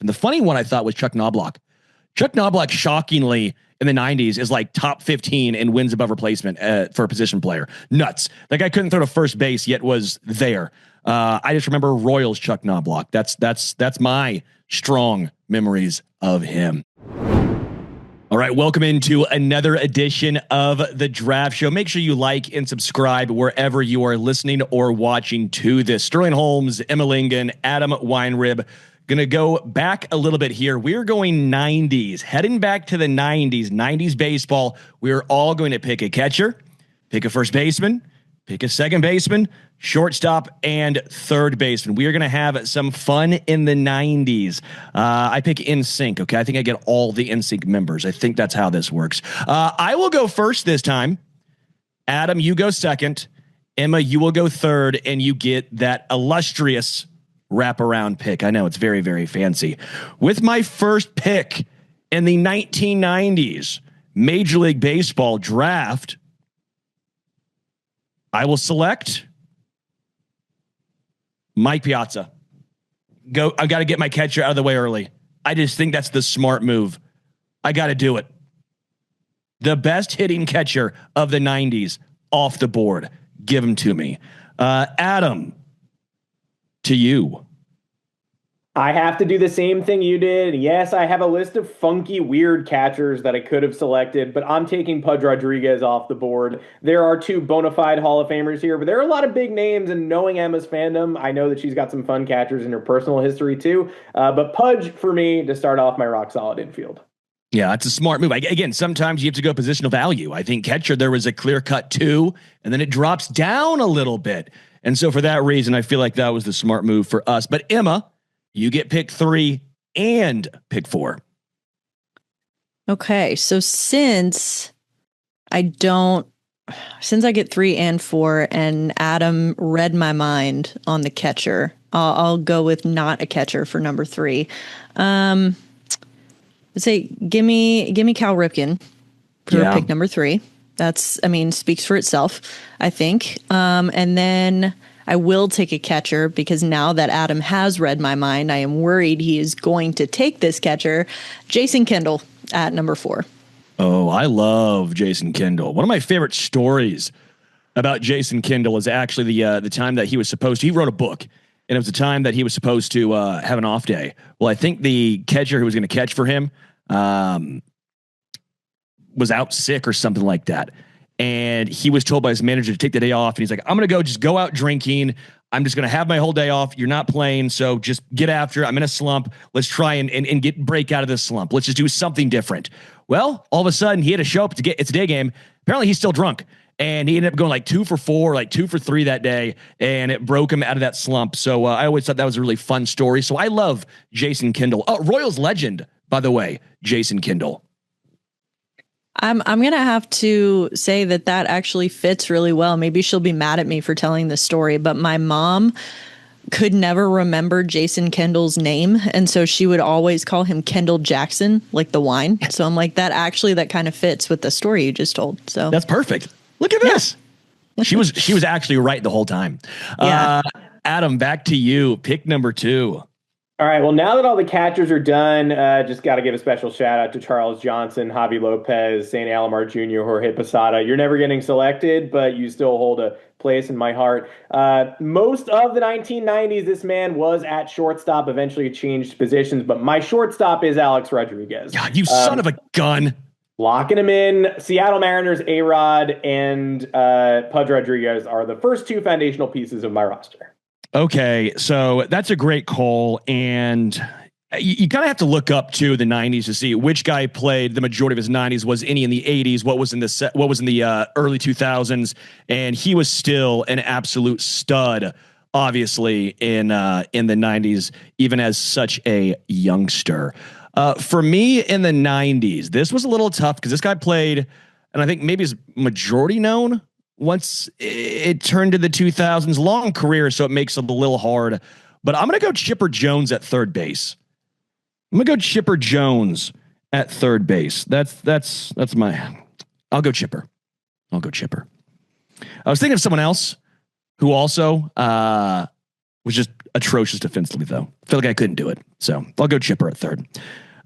And the funny one I thought was Chuck Knoblauch. Chuck Knoblauch, shockingly, in the 90s is like top 15 in wins above replacement for a position player. Nuts. That guy couldn't throw to first base, yet was there. I just remember Royals Chuck Knoblauch. That's my strong memories of him. All right, welcome into another edition of the Draft Show. Make sure you like and subscribe wherever you are listening or watching to this. Sterling Holmes, Emma Lingan, Adam Weinrib. Going to go back a little bit here. We're going 90s, heading back to the 90s baseball. We're all going to pick a catcher, pick a first baseman, pick a second baseman, shortstop, and third baseman. We are going to have some fun in the 90s. I pick NSYNC, okay? I think I get all the NSYNC members. I think that's how this works. I will go first this time. Adam, you go second. Emma, you will go third, and you get that illustrious wraparound pick. I know it's very, very fancy. With my first pick in the 1990s Major League Baseball draft, I will select Mike Piazza. I've got to get my catcher out of the way early. I just think that's the smart move. I got to do it. The best hitting catcher of the 90s off the board. Give him to me. Adam, to you. I have to do the same thing you did. Yes, I have a list of funky, weird catchers that I could have selected, but I'm taking Pudge Rodriguez off the board. There are two bona fide Hall of Famers here, but there are a lot of big names, and knowing Emma's fandom, I know that she's got some fun catchers in her personal history too. But Pudge, for me, to start off my rock-solid infield. Yeah, it's a smart move. Again, sometimes you have to go positional value. I think catcher, there was a clear-cut 2, and then it drops down a little bit. And so for that reason, I feel like that was the smart move for us. But Emma, you get pick 3 and pick 4. Okay, so since I get 3 and 4 and Adam read my mind on the catcher, I'll go with not a catcher for number 3. Let's say give me Cal Ripken for pick number 3. That's, speaks for itself, I think. And then I will take a catcher because now that Adam has read my mind, I am worried he is going to take this catcher. Jason Kendall at number 4. Oh, I love Jason Kendall. One of my favorite stories about Jason Kendall is actually the time that he was supposed to. He wrote a book, and it was the time that he was supposed to have an off day. Well, I think the catcher who was going to catch for him was out sick or something like that. And he was told by his manager to take the day off. And he's like, I'm going to go out drinking. I'm just going to have my whole day off. You're not playing. So just get after it. I'm in a slump. Let's try and break out of this slump. Let's just do something different. Well, all of a sudden he had to show up it's a day game. Apparently he's still drunk. And he ended up going like 2 for 4, like 2 for 3 that day. And it broke him out of that slump. So I always thought that was a really fun story. So I love Jason Kendall. Oh, Royals legend, by the way, Jason Kendall. I'm going to have to say that actually fits really well. Maybe she'll be mad at me for telling this story, but my mom could never remember Jason Kendall's name. And so she would always call him Kendall Jackson, like the wine. So I'm like, that kind of fits with the story you just told. So that's perfect. Look at this. Yeah. She was actually right the whole time. Yeah. Adam, back to you. Pick number 2. All right, well, now that all the catchers are done, just got to give a special shout out to Charles Johnson, Javi Lopez, St. Alomar Jr., Jorge Posada. You're never getting selected, but you still hold a place in my heart. Most of the 1990s, this man was at shortstop, eventually changed positions, but my shortstop is Alex Rodriguez. God, you son of a gun. Locking him in. Seattle Mariners, A-Rod, and Pudge Rodriguez are the first 2 foundational pieces of my roster. Okay, so that's a great call, and you kind of have to look up to the 90s to see which guy played the majority of his 90s. Was any in the 80s? What was in the early 2000s? And he was still an absolute stud, obviously in the 90s, even as such a youngster. For me in the 90s, this was a little tough because this guy played, and I think maybe is majority known. Once it turned to the 2000s, long career, so it makes it a little hard. But I'm going to go Chipper Jones at third base. I'm going to go Chipper Jones at third base. That's my. I'll go Chipper. I was thinking of someone else who also was was just atrocious defensively, though. I feel like I couldn't do it. So I'll go Chipper at third.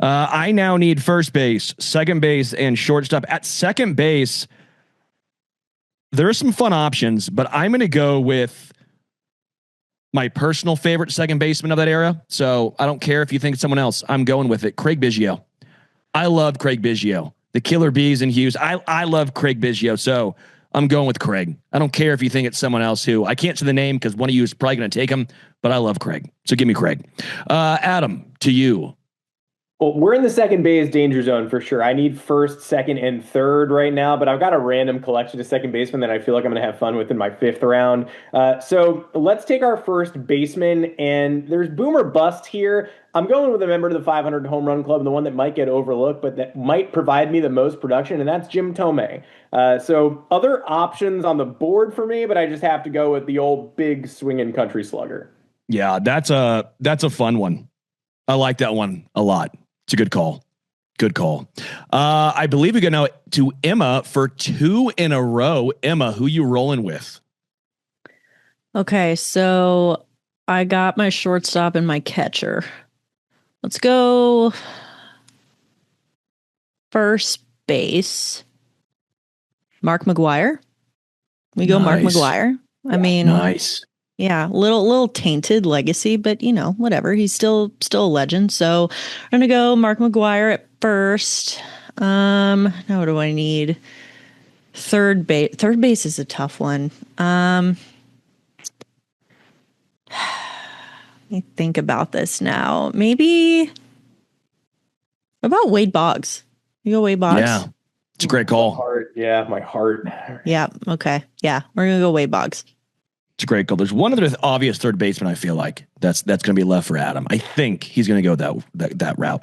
I now need first base, second base, and shortstop. At second base, there are some fun options, but I'm going to go with my personal favorite second baseman of that era. So I don't care if you think it's someone else. I'm going with it. Craig Biggio. I love Craig Biggio. The Killer Bees and Hughes. I love Craig Biggio. So I'm going with Craig. I don't care if you think it's someone else who I can't say the name because one of you is probably going to take him, but I love Craig. So give me Craig. Adam, to you. Well, we're in the second base danger zone for sure. I need first, second, and third right now, but I've got a random collection of second basemen that I feel like I'm going to have fun with in my fifth round. So let's take our first baseman, and there's boom or bust here. I'm going with a member of the 500 home run club, the one that might get overlooked, but that might provide me the most production, and that's Jim Thome. So other options on the board for me, but I just have to go with the old big swinging country slugger. Yeah, that's a fun one. I like that one a lot. It's a good call. Good call. I believe we go now to Emma for 2 in a row. Emma, who you rolling with? Okay, so I got my shortstop and my catcher. Let's go first base. Mark McGwire. We go Mark McGwire. I mean, nice. Yeah, little tainted legacy, but whatever. He's still a legend. So I'm gonna go Mark McGwire at first. Now what do I need? Third base. Third base is a tough one. Let me think about this now. Maybe what about Wade Boggs? You go Wade Boggs? Yeah, it's a great call. My heart. Yeah. Okay. Yeah, we're gonna go Wade Boggs. It's a great call. There's one other obvious third baseman I feel like that's going to be left for Adam. I think he's going to go that route.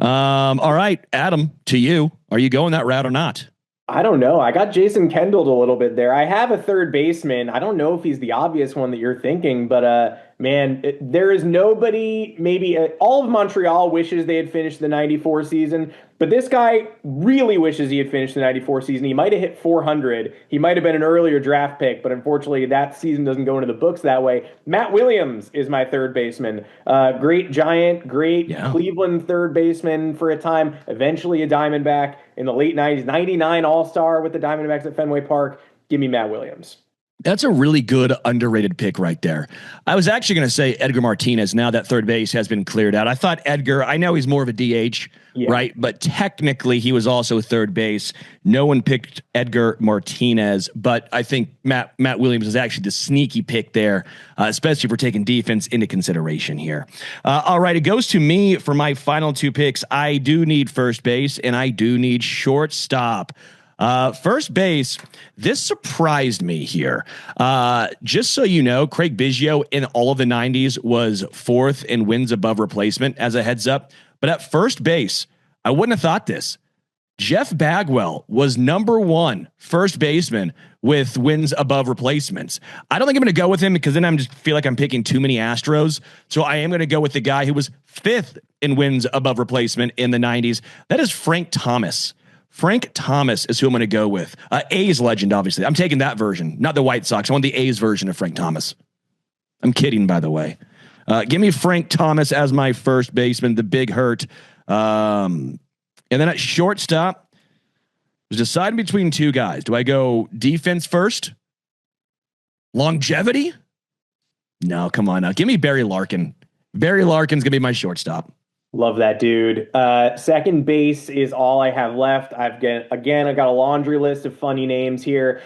All right, Adam, to you. Are you going that route or not? I don't know. I got Jason Kendall a little bit there. I have a third baseman. I don't know if he's the obvious one that you're thinking, but there is nobody. Maybe all of Montreal wishes they had finished the 94 season, but this guy really wishes he had finished the 94 season. He might have hit 400. He might have been an earlier draft pick, but unfortunately that season doesn't go into the books that way. Matt Williams is my third baseman. Great Giant, great Cleveland third baseman for a time, eventually a Diamondback in the late 90s, 99 All-Star with the Diamondbacks at Fenway Park. Give me Matt Williams. That's a really good underrated pick right there. I was actually going to say Edgar Martinez. Now that third base has been cleared out, I thought Edgar, I know he's more of a DH, right? But technically he was also third base. No one picked Edgar Martinez, but I think Matt Williams is actually the sneaky pick there, especially if we're taking defense into consideration here. All right, it goes to me for my final 2 picks. I do need first base and I do need shortstop. First base, this surprised me here. Just so you know, Craig Biggio in all of the 90s was 4th in wins above replacement as a heads up. But at first base, I wouldn't have thought this. Jeff Bagwell was number 1 first baseman with wins above replacements. I don't think I'm going to go with him because then I'm just feel like I'm picking too many Astros. So I am going to go with the guy who was 5th in wins above replacement in the 90s. That is Frank Thomas. Frank Thomas is who I'm going to go with. A's legend, obviously. I'm taking that version, not the White Sox. I want the A's version of Frank Thomas. I'm kidding, by the way. Give me Frank Thomas as my first baseman, the big hurt. And then at shortstop, I was deciding between 2 guys. Do I go defense first? Longevity? No, come on now. Give me Barry Larkin. Barry Larkin's going to be my shortstop. Love that dude. Second base is all I have left. I got a laundry list of funny names here.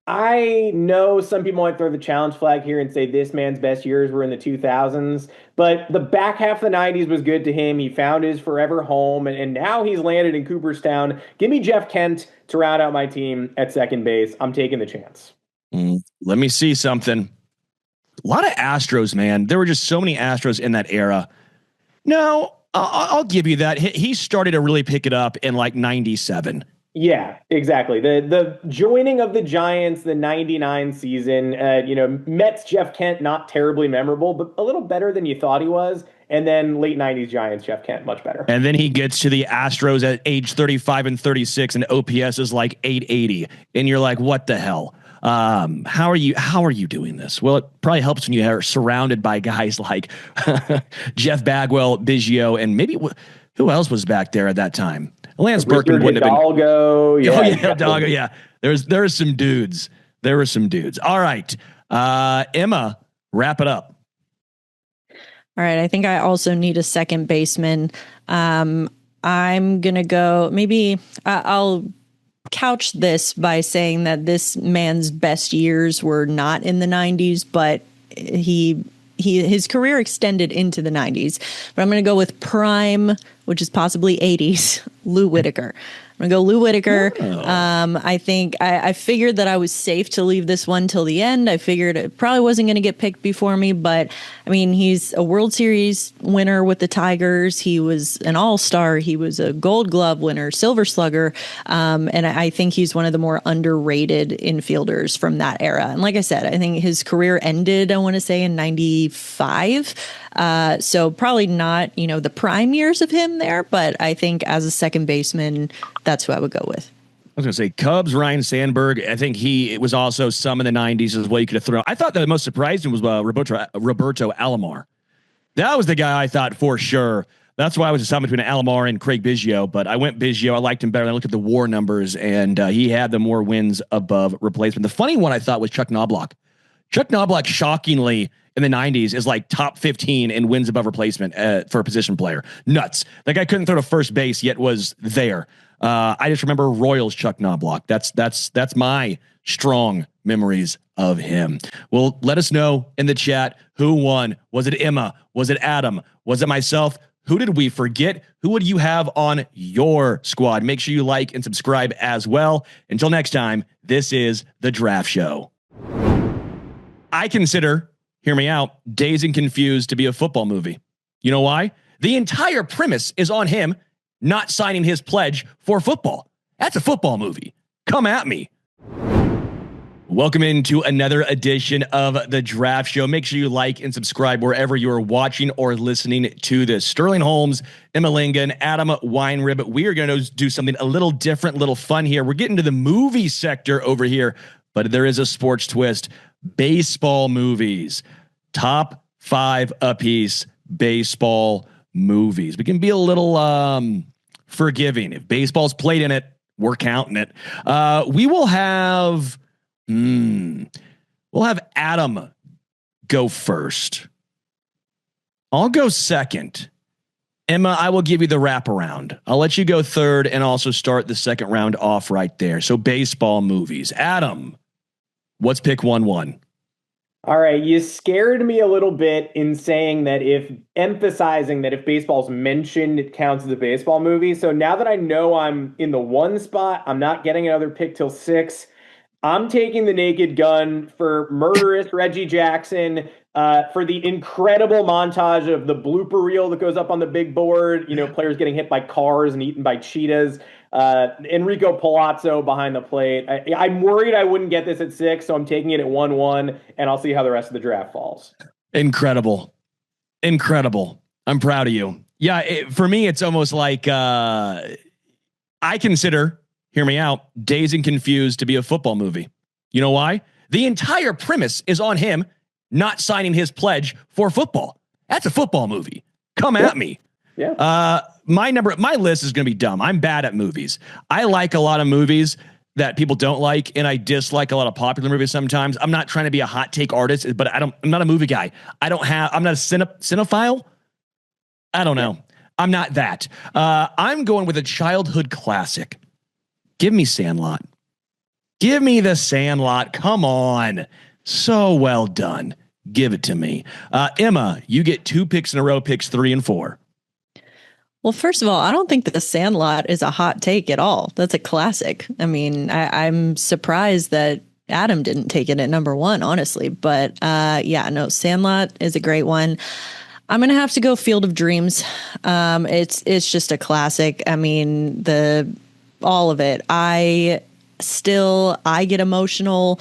I know some people might throw the challenge flag here and say this man's best years were in the 2000s, but the back half of the 90s was good to him. He found his forever home, and now he's landed in Cooperstown. Give me Jeff Kent to round out my team at second base. I'm taking the chance. Let me see something. A lot of Astros, man. There were just so many Astros in that era. No, I'll give you that. He started to really pick it up in like 97. Yeah, exactly. The joining of the Giants, the 99 season, Mets Jeff Kent, not terribly memorable, but a little better than you thought he was. And then late 90s Giants, Jeff Kent, much better. And then he gets to the Astros at age 35 and 36, and OPS is like 880. And you're like, what the hell? How are you doing this? Well, it probably helps when you are surrounded by guys like Jeff Bagwell, Biggio, and maybe who else was back there at that time? Lance Berkman wouldn't have been. Hidalgo, Yeah, oh, yeah, Hidalgo, yeah. There were some dudes. All right, Emma, wrap it up. All right, I think I also need a second baseman. I'm gonna go. Maybe I'll couch this by saying that this man's best years were not in the 90s, but his career extended into the 90s. But I'm going to go with prime, which is possibly 80s, Lou Whitaker. I'm going to go Lou Whitaker. I think I figured that I was safe to leave this one till the end. I figured it probably wasn't going to get picked before me, but I mean, he's a World Series winner with the Tigers. He was an all-star. He was a Gold Glove winner, Silver Slugger. And I think he's one of the more underrated infielders from that era. And like I said, I think his career ended, I want to say, in 95. So probably not, the prime years of him there, but I think as a second baseman, that's who I would go with. I was going to say Cubs, Ryan Sandberg. I think it was also some in the 90s as well. You could have thrown. I thought the most surprising was Roberto Alomar. That was the guy I thought for sure. That's why I was deciding between Alomar and Craig Biggio, but I went Biggio. I liked him better. I looked at the WAR numbers, and he had the more wins above replacement. The funny one I thought was Chuck Knoblauch. Chuck Knoblauch, shockingly, in the 90s is like top 15 in wins above replacement for a position player. Nuts. That guy couldn't throw to first base, yet was there. I just remember Royals Chuck Knoblauch. That's my strong memories of him. Well, let us know in the chat who won. Was it Emma? Was it Adam? Was it myself? Who did we forget? Who would you have on your squad? Make sure you like and subscribe as well. Until next time, this is The Draft Show. I consider, hear me out, Dazed and Confused to be a football movie. You know why? The entire premise is on him not signing his pledge for football. That's a football movie. Come at me. Welcome into another edition of The Draft Show. Make sure you like and subscribe wherever you are watching or listening to this. Sterling Holmes, Emma Lingan, Adam Weinrib. We are going to do something a little different, a little fun here. We're getting to the movie sector over here, but there is a sports twist. Baseball movies. Top 5 apiece baseball movies. We can be a little forgiving. If baseball's played in it, we're counting it. We will have Adam go first. I'll go second. Emma, I will give you the wraparound. I'll let you go third and also start the second round off right there. So baseball movies. Adam, what's pick 1-1? All right, you scared me a little bit in saying that emphasizing that if baseball's mentioned, it counts as a baseball movie. So now that I know I'm in the 1 spot, I'm not getting another pick till 6. I'm taking the Naked Gun for murderous Reggie Jackson, for the incredible montage of the blooper reel that goes up on the big board, players getting hit by cars and eaten by cheetahs. Enrico Palazzo behind the plate. I'm worried I wouldn't get this at 6, so I'm taking it at 1-1, and I'll see how the rest of the draft falls. Incredible. I'm proud of you. Yeah, for me, it's almost like I consider, hear me out, Dazed and Confused to be a football movie. You know why? The entire premise is on him not signing his pledge for football. That's a football movie. Come at me. Yeah. My list is going to be dumb. I'm bad at movies. I like a lot of movies that people don't like, and I dislike a lot of popular movies sometimes. I'm not trying to be a hot take artist, but I'm not a movie guy. I'm not a cinephile. I don't know. I'm not that. I'm going with a childhood classic. Give me Sandlot. Give me the Sandlot. Come on. So well done. Give it to me. Emma, you get 2 picks in a row, picks 3 and 4. Well, first of all, I don't think that The Sandlot is a hot take at all. That's a classic. I mean, I'm surprised that Adam didn't take it at number 1, honestly. But Sandlot is a great one. I'm going to have to go Field of Dreams. It's just a classic. I mean, all of it. I still, I get emotional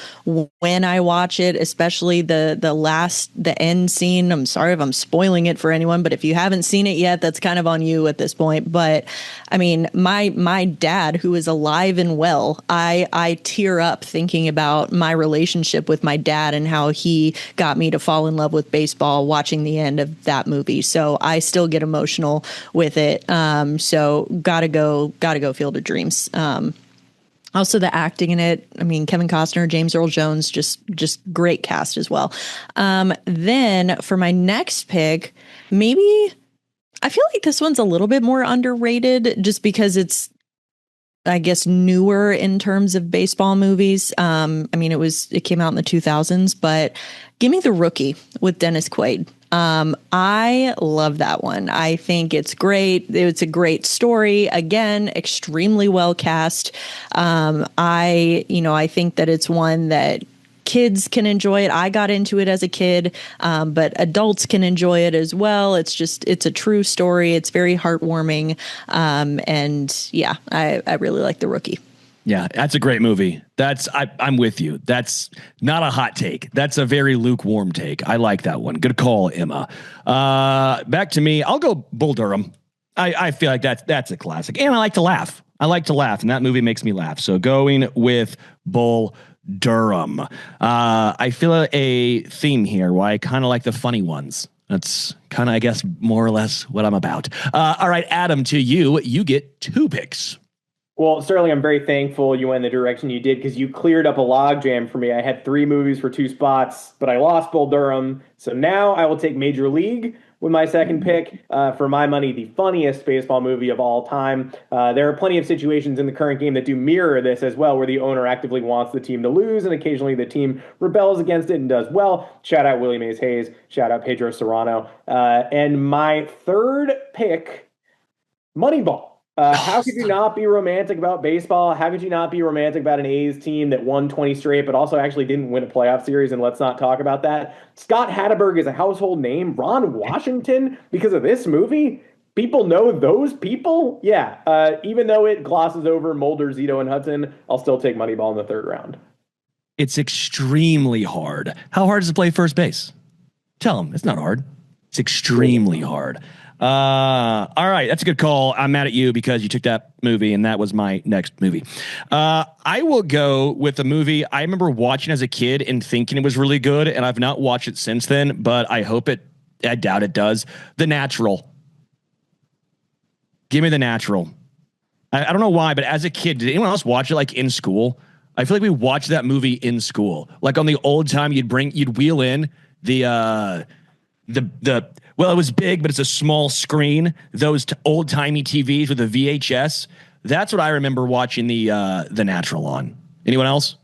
when I watch it, especially the end scene. I'm sorry if I'm spoiling it for anyone, but if you haven't seen it yet, that's kind of on you at this point. But I mean, my dad, who is alive and well, I tear up thinking about my relationship with my dad and how he got me to fall in love with baseball watching the end of that movie. So I still get emotional with it. So gotta go Field of Dreams. Also, the acting in it. I mean, Kevin Costner, James Earl Jones, just great cast as well. Then for my next pick, maybe I feel like this one's a little bit more underrated just because it's, I guess, newer in terms of baseball movies. I mean, it came out in the 2000s, but give me The Rookie with Dennis Quaid. I love that one. I think it's great. It's a great story. Again, extremely well cast. I think that it's one that kids can enjoy it. I got into it as a kid, but adults can enjoy it as well. It's a true story. It's very heartwarming. And yeah, I really like The Rookie. Yeah, that's a great movie. I'm with you. That's not a hot take. That's a very lukewarm take. I like that one. Good call, Emma. Back to me. I'll go Bull Durham. I feel like that's a classic. And I like to laugh. And that movie makes me laugh. So going with Bull Durham. I feel a theme here why I kind of like the funny ones. That's kind of, I guess, more or less what I'm about. All right, Adam, to you. You get 2 picks. Well, Sterling, I'm very thankful you went in the direction you did because you cleared up a logjam for me. I had 3 movies for 2 spots, but I lost Bull Durham. So now I will take Major League with my second pick. For my money, the funniest baseball movie of all time. There are plenty of situations in the current game that do mirror this as well, where the owner actively wants the team to lose, and occasionally the team rebels against it and does well. Shout out Willie Mays Hayes. Shout out Pedro Serrano. And my third pick, Moneyball. How could you not be romantic about baseball? How could you not be romantic about an A's team that won 20 straight, but also actually didn't win a playoff series? And let's not talk about that. Scott Hatteberg is a household name. Ron Washington, because of this movie, people know those people. Yeah. Even though it glosses over Mulder, Zito, and Hudson, I'll still take Moneyball in the 3rd round. It's extremely hard. How hard is it to play first base? Tell them it's not hard. It's extremely hard. All right. That's a good call. I'm mad at you because you took that movie and that was my next movie. I will go with a movie I remember watching as a kid and thinking it was really good. And I've not watched it since then, but I doubt it does. The Natural. Give me The Natural. I don't know why, but as a kid, did anyone else watch it like in school? I feel like we watched that movie in school. Like on the old time, you'd wheel in the well, it was big, but it's a small screen. Those old timey TVs with a VHS. That's what I remember watching the Natural on. Anyone else?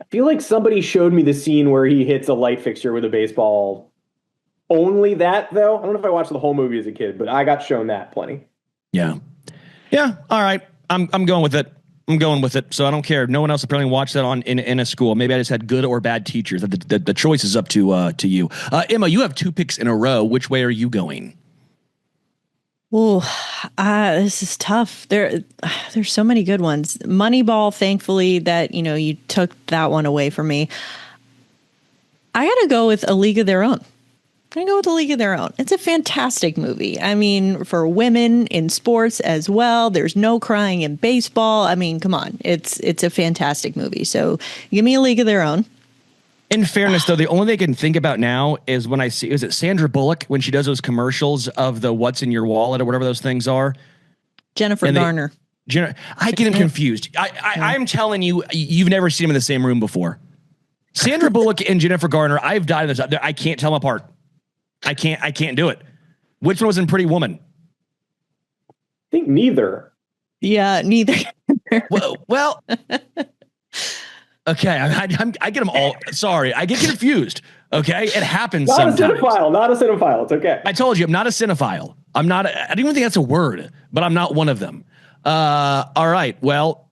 I feel like somebody showed me the scene where he hits a light fixture with a baseball. Only that, though. I don't know if I watched the whole movie as a kid, but I got shown that plenty. Yeah. All right. I'm going with it. So I don't care. No one else apparently watched that in a school. Maybe I just had good or bad teachers. The choice is up to you. Emma, you have 2 picks in a row. Which way are you going? Oh, this is tough. There's so many good ones. Moneyball, thankfully, that you took that one away from me. I got to go with A League of Their Own. I go with A League of Their Own. It's a fantastic movie. I mean, for women in sports as well. There's no crying in baseball. I mean, come on. It's a fantastic movie. So give me A League of Their Own. In fairness, though, the only thing I can think about now is when is it Sandra Bullock when she does those commercials of the what's in your wallet or whatever those things are? Jennifer Garner. I get them confused. I'm telling you, you've never seen them in the same room before. Sandra Bullock and Jennifer Garner, I've died in this. I can't tell them apart. I can't do it. Which one was in Pretty Woman? I think neither. Yeah, neither. well okay. I get them all. Sorry, I get confused. Okay, it happens. Not sometimes. Not a cinephile. It's okay. I told you, I'm not a cinephile. I don't even think that's a word, but I'm not one of them. All right. Well,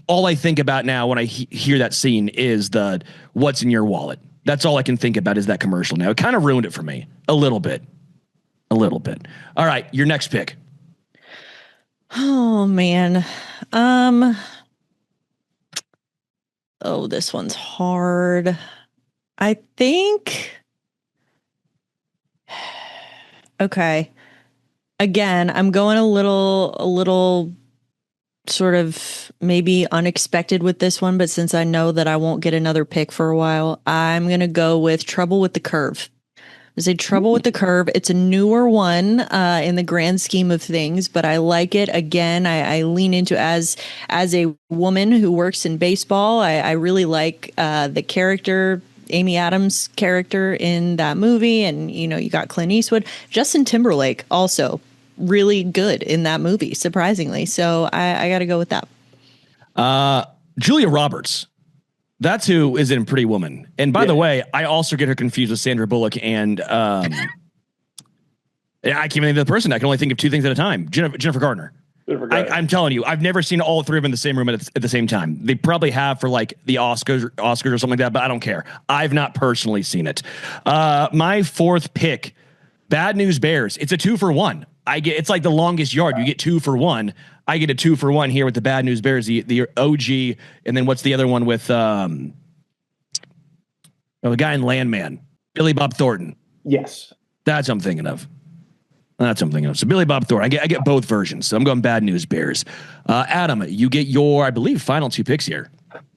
all I think about now when I hear that scene is the what's in your wallet. That's all I can think about is that commercial now. It kind of ruined it for me a little bit. All right. Your next pick. Oh, man. Oh, this one's hard. I think. Okay. Again, I'm going a little sort of maybe unexpected with this one, but since I know that I won't get another pick for a while, I'm going to go with Trouble with the Curve. I say Trouble with the Curve. It's a newer one in the grand scheme of things, but I like it. Again, I lean into as a woman who works in baseball. I really like the character, Amy Adams' character in that movie, and you got Clint Eastwood, Justin Timberlake also really good in that movie, surprisingly. So I got to go with that. Julia Roberts. That's who is in Pretty Woman. And by the way, I also get her confused with Sandra Bullock and I can't think of the person. I can only think of two things at a time. Jennifer Garner. I'm telling you, I've never seen all three of them in the same room at the same time. They probably have for like the Oscars or something like that, but I don't care. I've not personally seen it. My fourth pick, Bad News Bears. It's a 2-for-1. It's like the longest yard. You get 2 for 1. I get a 2-for-1 here with the Bad News Bears, the OG, and then what's the other one with the guy in Landman, Billy Bob Thornton. Yes, that's what I'm thinking of. So Billy Bob Thornton. I get both versions. So I'm going Bad News Bears. Adam, you get your, I believe, final 2 picks here.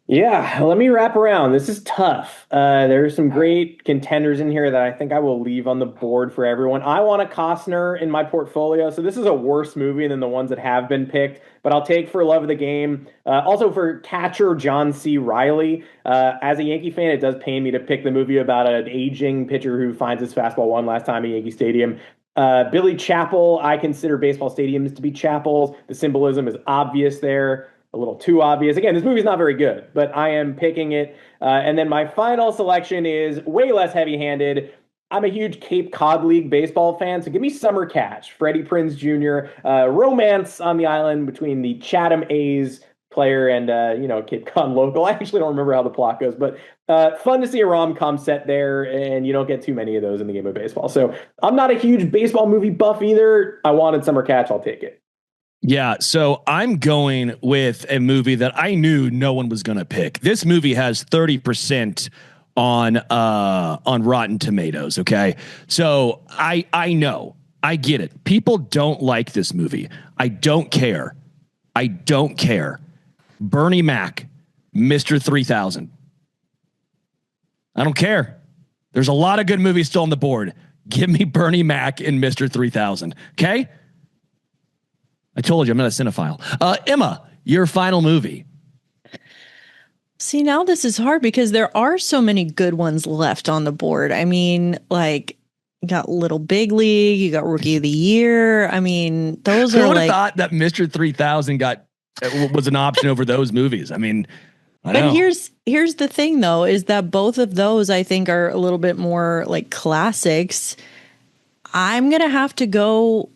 Yeah, let me wrap around. This is tough. There are some great contenders in here that I think I will leave on the board for everyone. I want a Costner in my portfolio, so this is a worse movie than the ones that have been picked, but I'll take For Love of the Game. Also for catcher John C. Reilly. As a Yankee fan, it does pain me to pick the movie about an aging pitcher who finds his fastball one last time at Yankee Stadium. Billy Chapel, I consider baseball stadiums to be chapels. The symbolism is obvious there. A little too obvious. Again, this movie's not very good, but I am picking it. And then my final selection is way less heavy-handed. I'm a huge Cape Cod League baseball fan, so give me Summer Catch, Freddie Prinze Jr., romance on the island between the Chatham A's player and, Cape Cod local. I actually don't remember how the plot goes, but fun to see a rom-com set there, and you don't get too many of those in the game of baseball. So I'm not a huge baseball movie buff either. I wanted Summer Catch. I'll take it. Yeah, so I'm going with a movie that I knew no one was going to pick. This movie has 30% on Rotten Tomatoes, okay? So I know. I get it. People don't like this movie. I don't care. Bernie Mac, Mr. 3000. I don't care. There's a lot of good movies still on the board. Give me Bernie Mac and Mr. 3000, okay? I told you I'm not a cinephile. Emma, your final movie. See, now this is hard because there are so many good ones left on the board. I mean, like, you got Little Big League, you got Rookie of the Year. I mean, those Who are would like... have thought that Mr. 3000 was an option over those movies? I mean, But here's the thing, though, is that both of those, I think, are a little bit more like classics. I'm going to have to go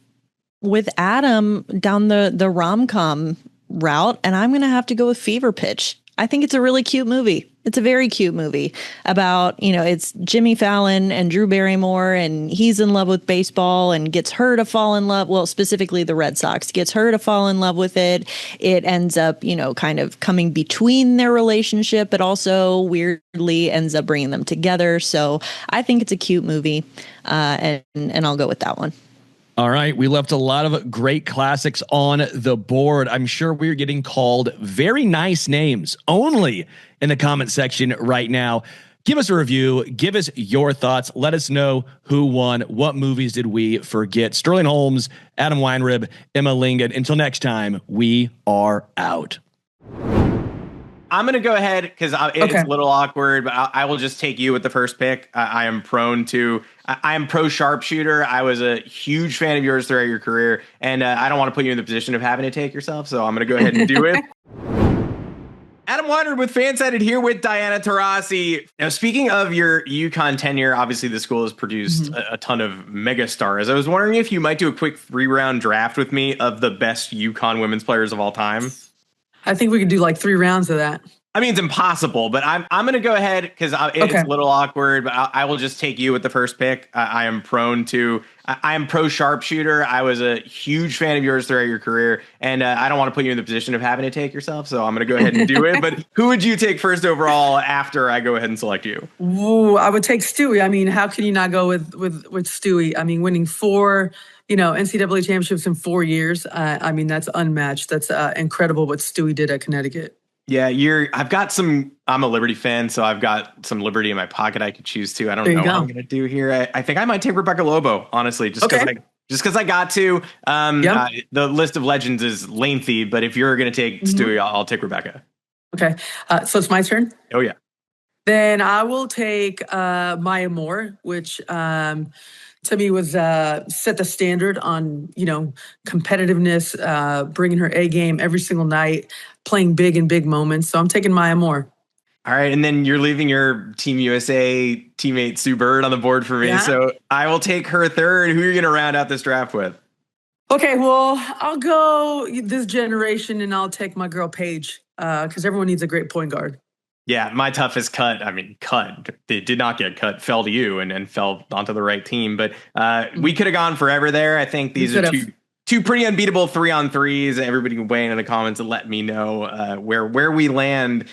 with Adam down the rom-com route, and I'm going to have to go with Fever Pitch. I think it's a really cute movie. It's a very cute movie about, it's Jimmy Fallon and Drew Barrymore, and he's in love with baseball and gets her to fall in love. Well, specifically the Red Sox gets her to fall in love with it. It ends up, kind of coming between their relationship, but also weirdly ends up bringing them together. So I think it's a cute movie, and I'll go with that one. All right. We left a lot of great classics on the board. I'm sure we're getting called very nice names only in the comment section right now. Give us a review. Give us your thoughts. Let us know who won. What movies did we forget? Sterling Holmes, Adam Weinrib, Emma Lingan. Until next time, we are out. I'm going to go ahead because it's a little awkward, but I will just take you with the first pick. I am prone to... I am pro sharpshooter. I was a huge fan of yours throughout your career, and I don't want to put you in the position of having to take yourself, so I'm going to go ahead and do it. Adam Weinrib with Fansided here with Diana Taurasi. Now, speaking of your UConn tenure, obviously the school has produced a ton of mega stars. I was wondering if you might do a quick 3-round draft with me of the best UConn women's players of all time. I think we could do like 3 rounds of that. I mean, it's impossible, but I'm going to go ahead because it's a little awkward, but I will just take you with the first pick. I am pro sharpshooter. I was a huge fan of yours throughout your career, and I don't want to put you in the position of having to take yourself, so I'm going to go ahead and do it. But who would you take first overall after I go ahead and select you? Ooh, I would take Stewie. I mean, how can you not go with Stewie? I mean, winning 4 NCAA championships in 4 years. I mean, that's unmatched. That's incredible what Stewie did at Connecticut. Yeah, I'm a Liberty fan, so I've got some Liberty in my pocket I could choose to. I don't know what I'm going to do here. I think I might take Rebecca Lobo, honestly, just because I got to. The list of legends is lengthy, but if you're going to take Stewie, I'll take Rebecca. Okay, so it's my turn? Oh, yeah. Then I will take Maya Moore, which to me was set the standard on, competitiveness, bringing her A game every single night, playing big in big moments. So I'm taking Maya Moore. All right. And then you're leaving your Team USA teammate Sue Bird on the board for me. Yeah. So I will take her third. Who are you going to round out this draft with? Okay, well, I'll go this generation and I'll take my girl Paige because everyone needs a great point guard. Yeah, my toughest cut. It did not get cut, fell to you and fell onto the right team. But we could have gone forever there. I think these are two pretty unbeatable 3-on-3s. Everybody can weigh in the comments and let me know where we land.